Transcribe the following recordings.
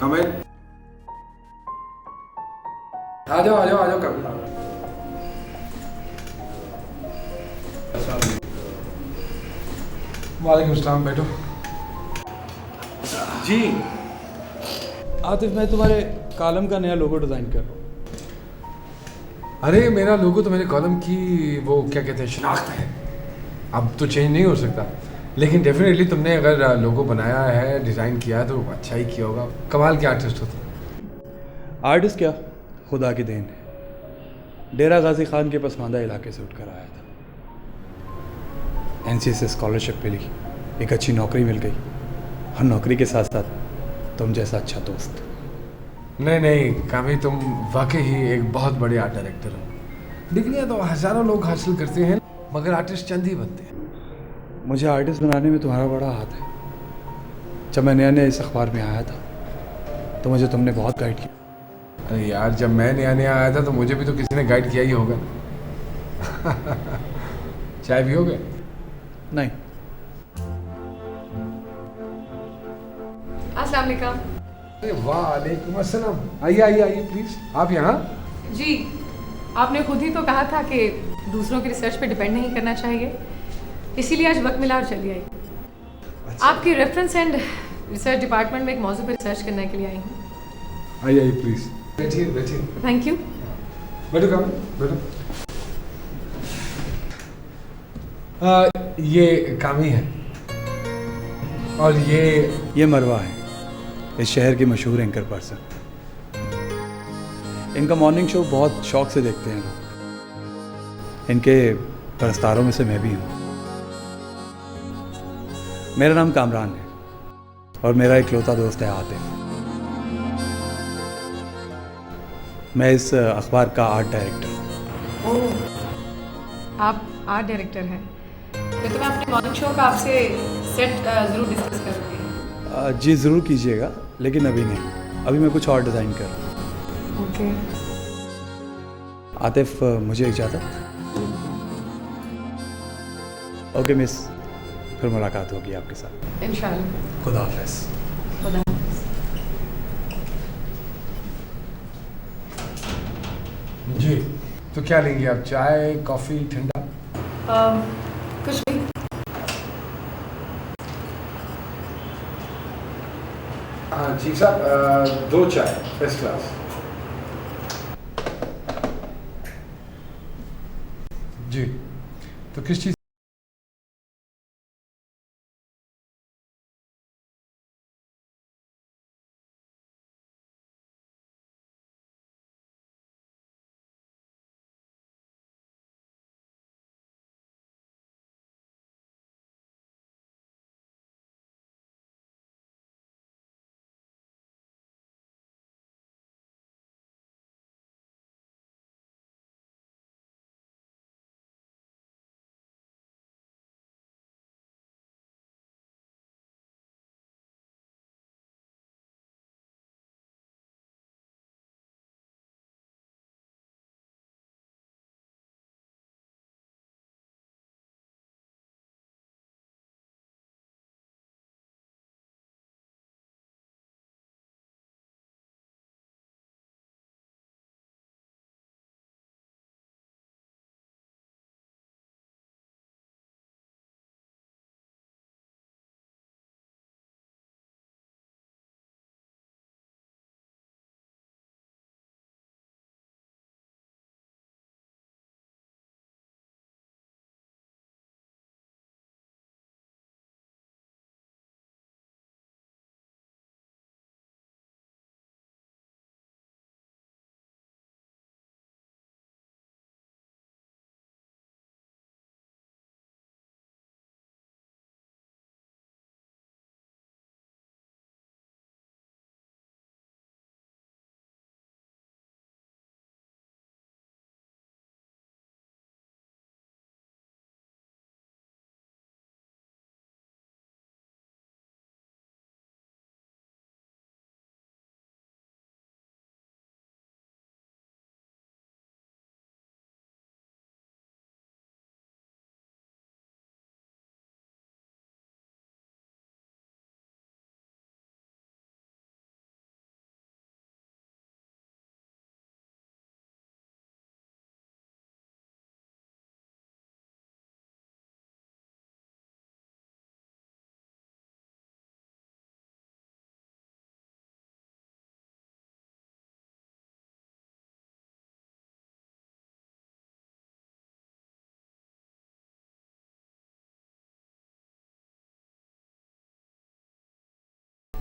कम इन। आ जाओ आ जाओ आ जाओ, कम। वालेकुम सलाम, बैठो। जी आतिफ, मैं तुम्हारे कॉलम का नया लोगो डिज़ाइन कर रहा हूँ। अरे मेरा लोगो तो मेरे कॉलम की वो क्या कहते हैं शनाख्त है, अब तो चेंज नहीं हो सकता। लेकिन डेफिनेटली तुमने अगर लोगो बनाया है, डिज़ाइन किया है तो अच्छा ही किया होगा। कमाल के आर्टिस्ट हो तुम। आर्टिस्ट क्या, खुदा की देन है। डेरा गाजी खान के पसमानदा इलाके से उठकर आया था, NC से स्कॉलरशिप मिली, एक अच्छी नौकरी मिल गई, और नौकरी के साथ साथ तुम जैसा अच्छा दोस्त। नहीं नहीं कामी, तुम वाकई ही एक बहुत बड़े आर्ट डायरेक्टर हो। डिग्रियाँ तो हज़ारों लोग हासिल करते हैं, मगर आर्टिस्ट चंद ही बनते हैं। मुझे आर्टिस्ट बनाने में तुम्हारा बड़ा हाथ है। जब मैं नया नया इस अखबार में आया था तो मुझे तुमने बहुत गाइड किया। अरे यार, जब मैं नया नया आया था तो मुझे भी तो किसी ने गाइड किया ही होगा। चाय पियोगे? नहीं। अस्सलाम वालेकुम। अरे वालेकुम अस्सलाम। आइए आइए आइए प्लीज़, आप यहाँ। जी, आपने खुद ही तो कहा था कि दूसरों की रिसर्च पे डिपेंड नहीं करना चाहिए, इसीलिए आज वक्त मिला और चली आई। आपकी रेफरेंस एंड रिसर्च डिपार्टमेंट में एक मौजू पर रिसर्च करने के लिए आई हूँ। आइए आइए प्लीज़, बैठिए बैठिए। Thank you. बैठो काम, बैठो। ये कामी है और ये मरवा है, इस शहर की मशहूर एंकर पर्सन। इनका मॉर्निंग शो बहुत शौक से देखते हैं लोग। इनके परस्तारों में से मैं भी हूँ। मेरा नाम कामरान है और मेरा इकलौता दोस्त है आतिफ। मैं इस अखबार का आर्ट डायरेक्टर हूँ। ओह, आप आर्ट डायरेक्टर हैं, फिर तो मैं अपने मॉर्निंग शो का आपसे सेट ज़रूर डिस्कस करूँगी। जी ज़रूर कीजिएगा, लेकिन अभी नहीं, अभी मैं कुछ और डिज़ाइन कर रहा हूँ। ओके। आतिफ, मुझे इजाज़त। ओके मिस, फिर मुलाकात होगी आपके साथ इंशाल्लाह। खुदा हाफ़िज़। खुदा हाफ़िज़। जी, तो क्या लेंगे आप? चाय, कॉफ़ी, ठंडा? कुछ भी। हाँ जी साहब, 2 चाय फर्स्ट क्लास। जी, तो किस चीज़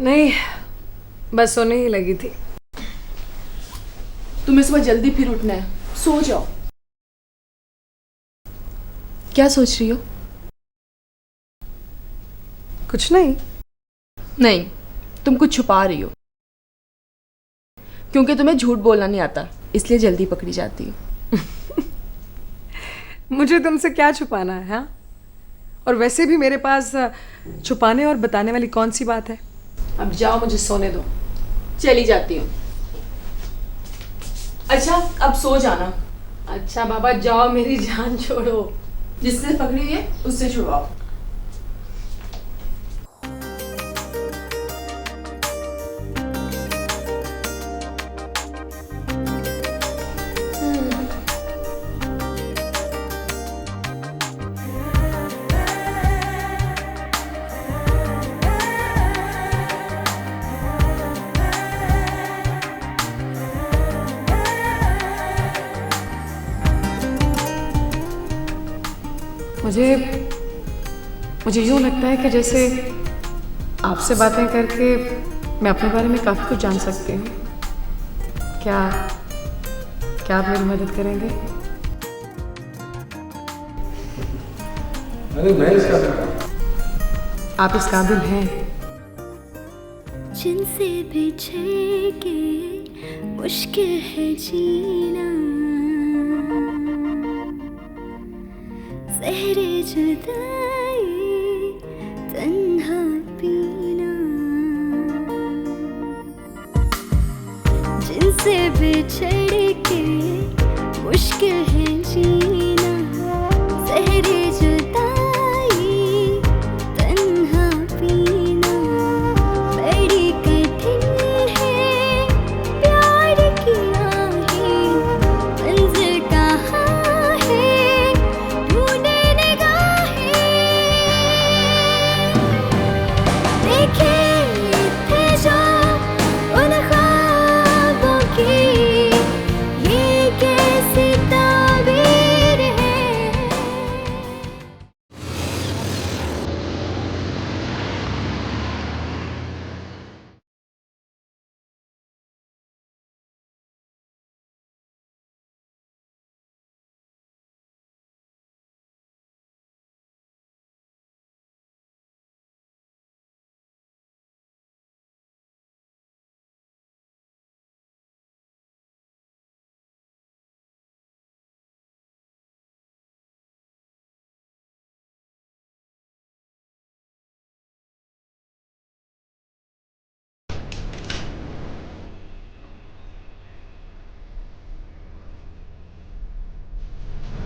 नहीं, बस सोने ही लगी थी। तुम्हें सुबह जल्दी फिर उठना है, सो जाओ। क्या सोच रही हो? कुछ नहीं। नहीं, तुम कुछ छुपा रही हो, क्योंकि तुम्हें झूठ बोलना नहीं आता, इसलिए जल्दी पकड़ी जाती हो। मुझे तुमसे क्या छुपाना है, हाँ? और वैसे भी मेरे पास छुपाने और बताने वाली कौन सी बात है? अब जाओ, मुझे सोने दो। चली जाती हूँ। अच्छा, अब सो जाना। अच्छा बाबा, जाओ, मेरी जान छोड़ो। जिससे पकड़ी हुई है उससे छुड़वाओ। मुझे यूँ लगता है कि जैसे आपसे बातें करके मैं अपने बारे में काफ़ी कुछ जान सकती हूँ। क्या आप मेरी मदद करेंगे? अरे मैं इसका आप इस काबिल हैं। जिनसे बिछड़ के मुश्किल है जीना, ज़हरे जुदाई तन्हा पीना, जिनसे बिछड़ के मुश्किल है जीना, ज़हरे जुदाई तन्हा पीना, बड़ी कठिन है प्यार की राहें, मंज़िल कहाँ है ढूंढे निगाहें, देखे थे जो उन ख्वाबों की, ये कैसी ताबीर है।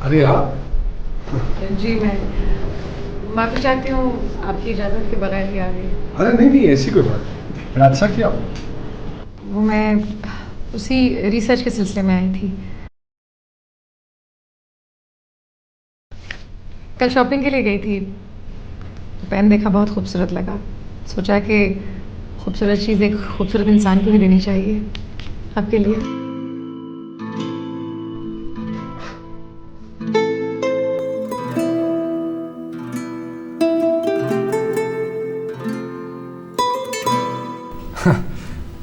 अरे आप जी, मैं माफ़ी चाहती हूँ, आपकी इजाज़त के बगैर ही आ गई। अरे नहीं नहीं, ऐसी कोई बात नहीं। मैंने अच्छा किया। वो मैं उसी रिसर्च के सिलसिले में आई थी। कल शॉपिंग के लिए गई थी, पेन देखा, बहुत खूबसूरत लगा। सोचा कि खूबसूरत चीज़ एक खूबसूरत इंसान को भी देनी चाहिए, आपके लिए।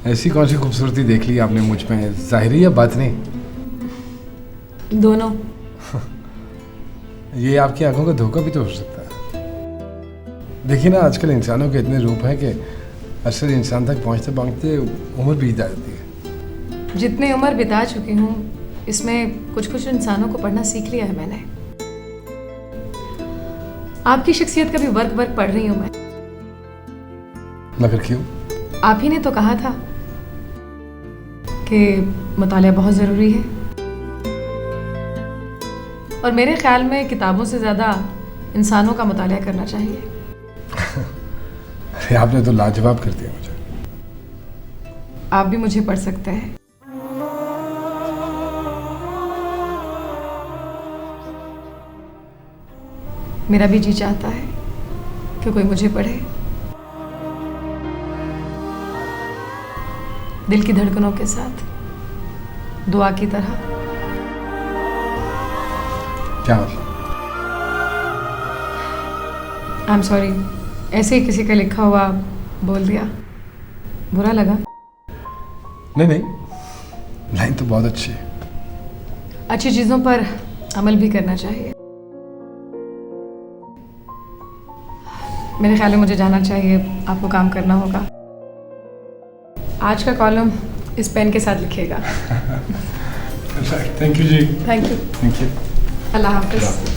ऐसी कौन सी खूबसूरती देख ली आपने मुझ में, ज़ाहिरी या बातनी? दोनों। ये आपकी आंखों का धोखा भी तो हो सकता है। देखिए ना, आजकल इंसानों के इतने रूप हैं कि अक्सर इंसान तक पहुंचते पहुंचते उम्र बीत जाती है। जितनी उम्र बिता चुकी हूँ, इसमें कुछ कुछ इंसानों को पढ़ना सीख लिया है मैंने। आपकी शख्सियत का भी वर्क पढ़ रही हूँ मैं। मगर क्यों? आप ही ने तो कहा था कि मुतालिया बहुत ज़रूरी है, और मेरे ख्याल में किताबों से ज़्यादा इंसानों का मुतालिया करना चाहिए। अरे आपने तो लाजवाब कर दिया मुझे। आप भी मुझे पढ़ सकते हैं। मेरा भी जी चाहता है कि कोई मुझे पढ़े, दिल की धड़कनों के साथ, दुआ की तरह। क्या मतलब? आई एम सॉरी, ऐसे ही किसी का लिखा हुआ बोल दिया। बुरा लगा? नहीं नहीं, लाइन तो बहुत अच्छी है। अच्छी चीज़ों पर अमल भी करना चाहिए। मेरे ख्याल में मुझे जाना चाहिए, आपको काम करना होगा। आज का कॉलम इस पेन के साथ लिखिएगा। थैंक यू जी। Thank you. Thank you. अल्लाह हाफिज़।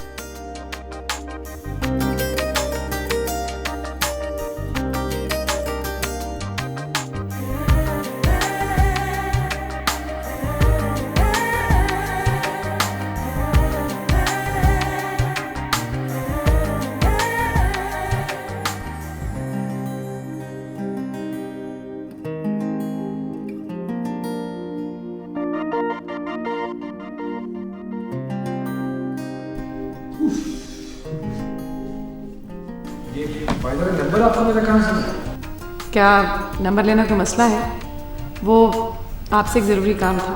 नंबर आपका मेरा कहाँ से? क्या नंबर लेना कोई मसला है? वो आपसे एक ज़रूरी काम था।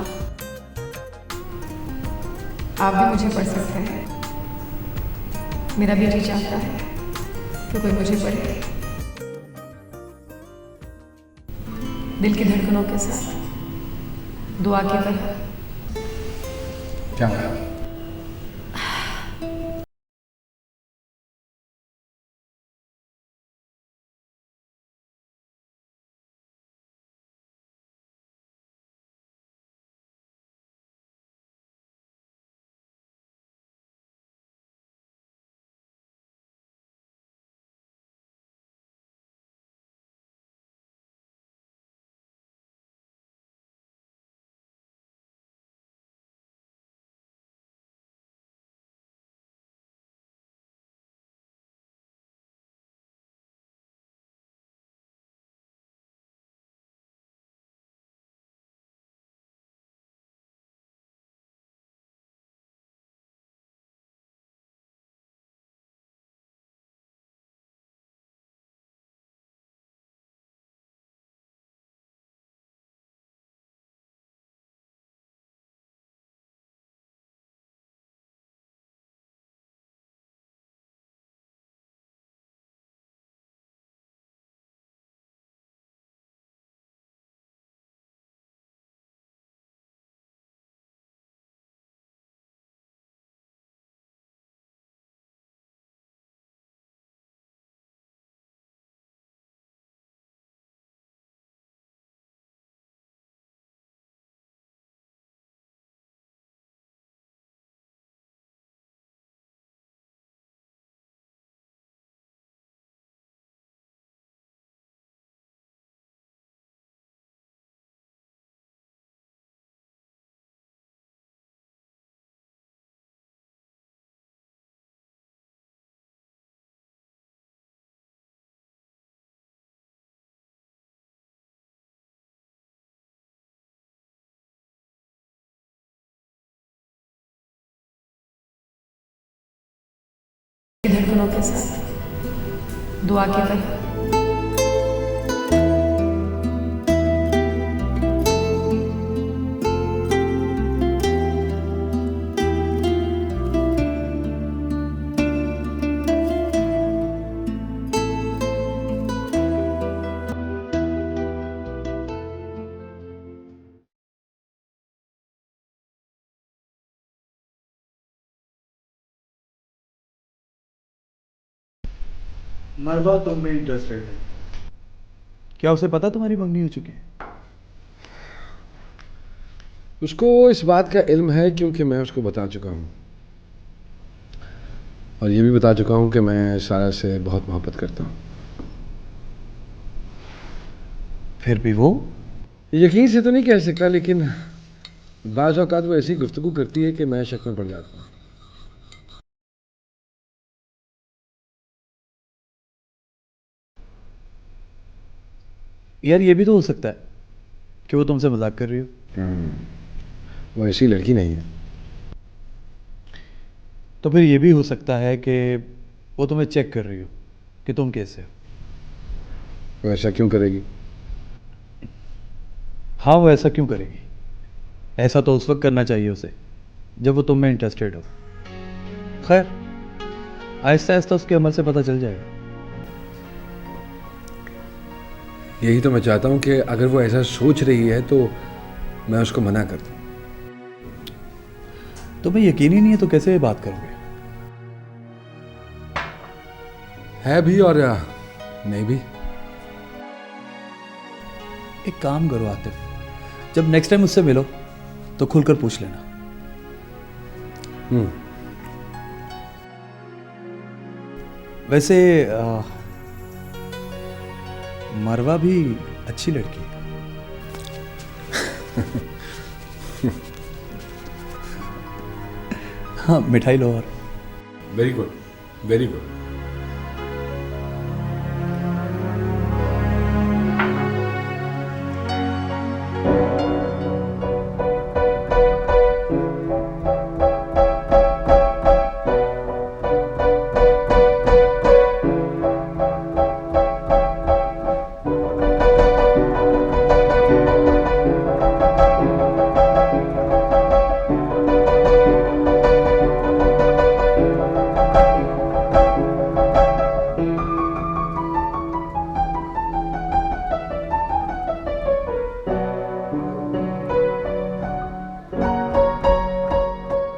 आप भी मुझे पढ़ सकते हैं। मेरा भी जी चाहता है कि कोई मुझे पढ़े। दिल की धड़कनों के साथ, दुआ की तरह। क्या? धड़कनों के साथ, दुआ की तरह। मरवा तुम में इंटरेस्टेड है। क्या उसे पता तुम्हारी मंगनी हो चुकी है? उसको इस बात का इल्म है क्योंकि मैं उसको बता चुका हूँ, और ये भी बता चुका हूँ कि मैं सारा से बहुत मोहब्बत करता हूँ। फिर भी वो यकीन से तो नहीं कह सकता, लेकिन बाज़ औक़ात वो ऐसी गुफ्तगू करती है कि मैं शक में पड़ जाता हूँ। यार ये भी तो हो सकता है कि वो तुमसे मजाक कर रही हो। वो ऐसी लड़की नहीं है। तो फिर ये भी हो सकता है कि वो तुम्हें चेक कर रही हो कि तुम कैसे हो। वो ऐसा क्यों करेगी? हाँ, वो ऐसा क्यों करेगी? ऐसा तो उस वक्त करना चाहिए उसे जब वो तुम में इंटरेस्टेड हो। खैर, आहिस्ता आहिस्ता उसके अमल से पता चल जाएगा। यही तो मैं चाहता हूँ कि अगर वो ऐसा सोच रही है तो मैं उसको मना कर दूँ। तुम्हें यकीन ही नहीं है तो कैसे बात करोगे? है भी और नहीं भी। एक काम करो आतिफ, जब नेक्स्ट टाइम मुझसे मिलो तो खुलकर पूछ लेना। वैसे मरवा भी अच्छी लड़की है। हाँ, मिठाई लो। और very good, very good.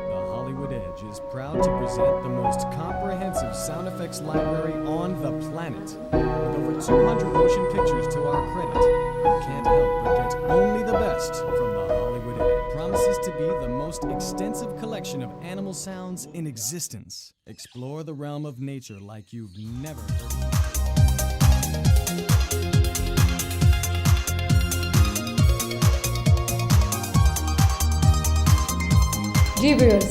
The Hollywood Edge is proud to present the most comprehensive sound effects library on the planet. With over 200 motion pictures to our credit, you can't help but get only the best from the Hollywood Edge. Promises to be the most extensive collection of animal sounds in existence. Explore the realm of nature like you've never heard. Ji viewers,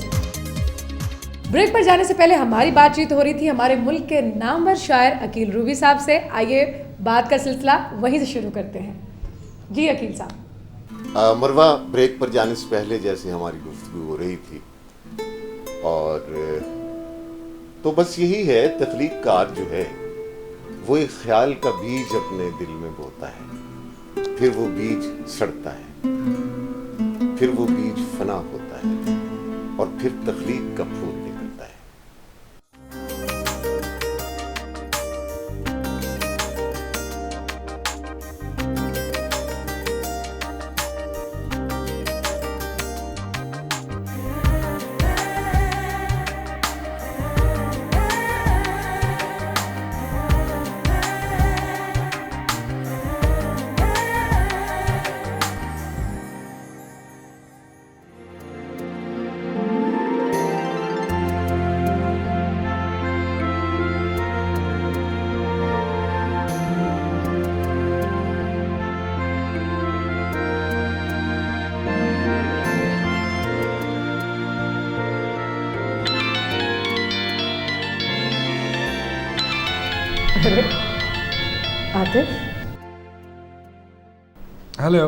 break पर जाने से पहले हमारी बातचीत हो रही थी हमारे मुल्क के नामवर शायर अकील रूबी साहब से। आइए बात का सिलसिला वहीं से शुरू करते हैं। जी अकील साहब। मरवा, ब्रेक पर जाने से पहले जैसे हमारी गुफ्तगू हो रही थी, और तो बस यही है, तख्लीक़कार जो है वो एक ख्याल का बीज अपने दिल में बोता है, फिर वो बीज सड़ता है, फिर वो बीज फना होता है और फिर तख्लीक का फूल निकलता है। आतिफ। हेलो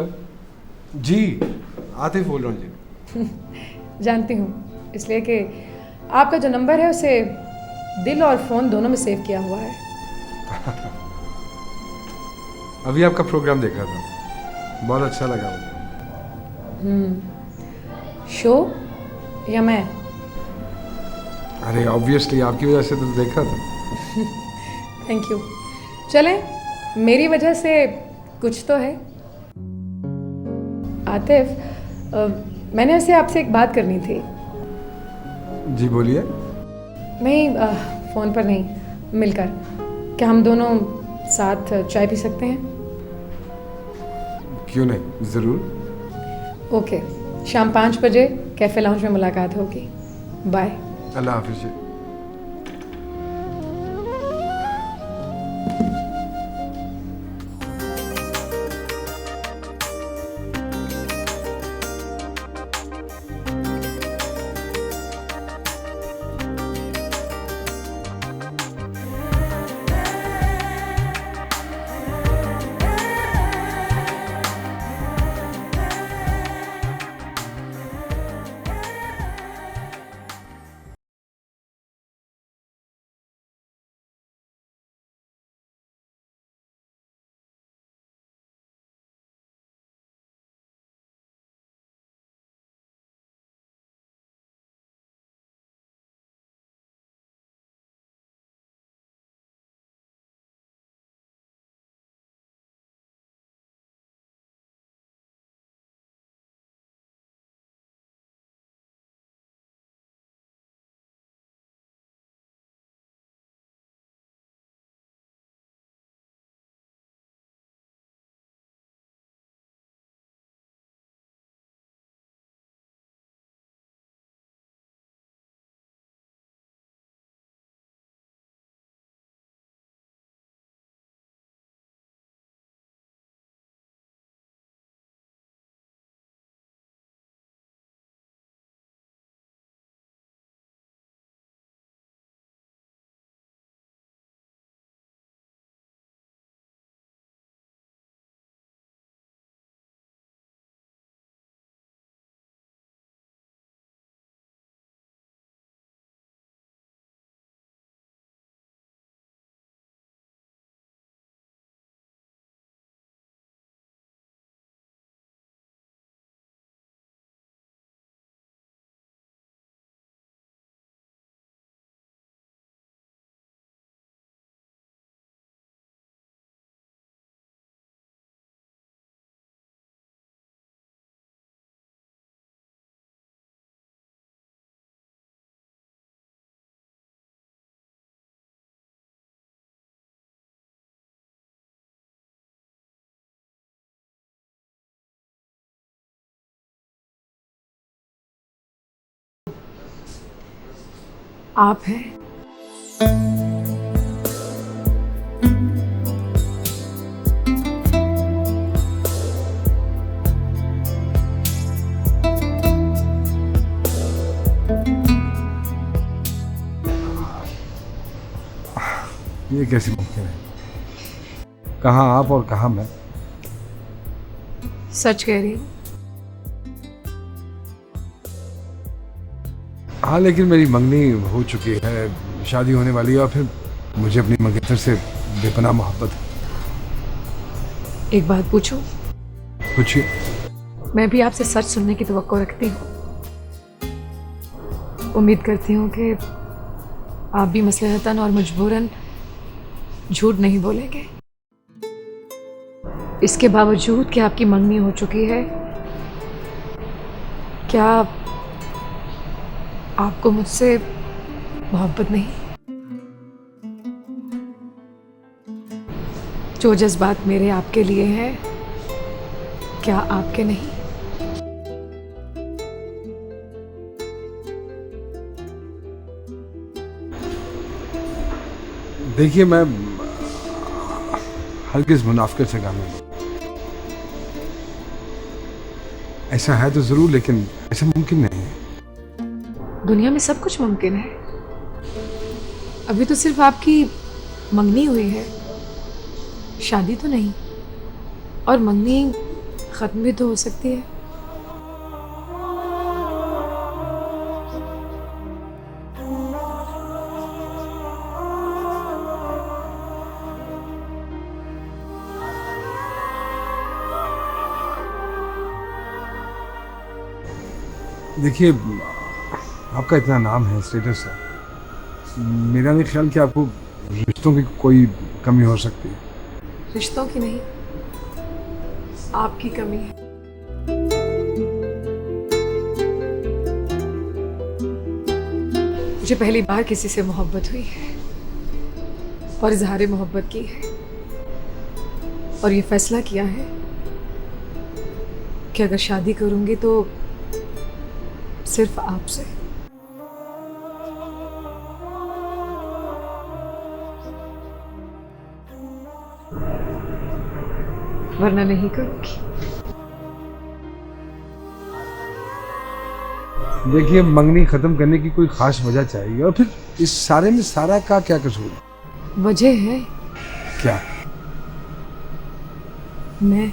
जी, आतिफ बोल रहा हूँ जी। जानती हूँ, इसलिए कि आपका जो नंबर है उसे दिल और फ़ोन दोनों में सेव किया हुआ है। अभी आपका प्रोग्राम देख रहा था, बहुत अच्छा लगा मुझे। शो या मैं? अरे ऑब्वियसली आपकी वजह से तो देखा था। Thank you. चलें, मेरी वजह से कुछ तो है। आतिफ, मैंने वैसे आपसे एक बात करनी थी। जी बोलिए। नहीं, फ़ोन पर नहीं, मिलकर। क्या हम दोनों साथ चाय पी सकते हैं? क्यों नहीं, ज़रूर। ओके, शाम 5 बजे कैफ़े लाउंज में मुलाकात होगी। बाय। अल्लाह हाफिज़ जी। आप हैं। ये कैसे मुमकिन है? कहाँ आप और कहाँ मैं? सच कह रही हूँ। हाँ, लेकिन मेरी मंगनी हो चुकी है, शादी होने वाली है और फिर मुझे अपनी मंगेतर से बेपनाह मोहब्बत है। एक बात पूछूं? पूछिए। मैं भी आपसे सच सुनने की तवक्को रखती हूँ। उम्मीद करती हूँ कि आप भी मसलहतन और मजबूरन झूठ नहीं बोलेंगे। इसके बावजूद कि आपकी मंगनी हो चुकी है, क्या आपको मुझसे मोहब्बत नहीं? जो जज्बात मेरे आपके लिए हैं, क्या आपके नहीं? देखिए, मैं हरगिज़ मुनाफिकत से काम नहीं। ऐसा है तो ज़रूर, लेकिन ऐसा मुमकिन नहीं है। दुनिया में सब कुछ मुमकिन है। अभी तो सिर्फ आपकी मंगनी हुई है, शादी तो नहीं। और मंगनी ख़त्म भी तो हो सकती है। देखिए, आपका इतना नाम है, स्टेटस है, मेरा नहीं ख्याल कि आपको रिश्तों की कोई कमी हो सकती है। रिश्तों की नहीं, आपकी कमी है। मुझे पहली बार किसी से मोहब्बत हुई है और इजहार मोहब्बत की है, और ये फैसला किया है कि अगर शादी करूंगी तो सिर्फ आपसे। वरना नहीं करूंगी। देखिए, मंगनी ख़त्म करने की कोई ख़ास वजह चाहिए, और फिर इस सारे में सारा का क्या कसूर है? वजह है क्या? मैं।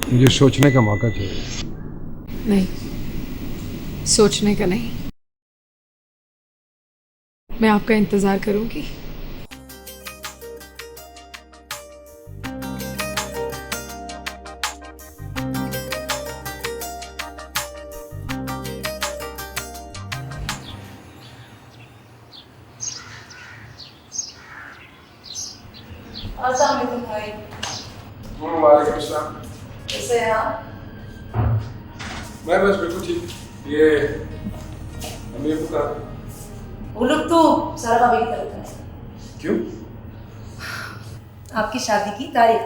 मुझे सोचने का मौका चाहिए। नहीं, सोचने का नहीं। मैं आपका इंतजार करूंगी। अस्सलाम वालेकुम भाई। वालेकुम सलाम। कैसे हैं आप? मैं बस बिल्कुल ठीक। ये अम्मी पुकार। वो लोग तो सारा भाभी की तरफ है। क्यों? आपकी शादी की तारीख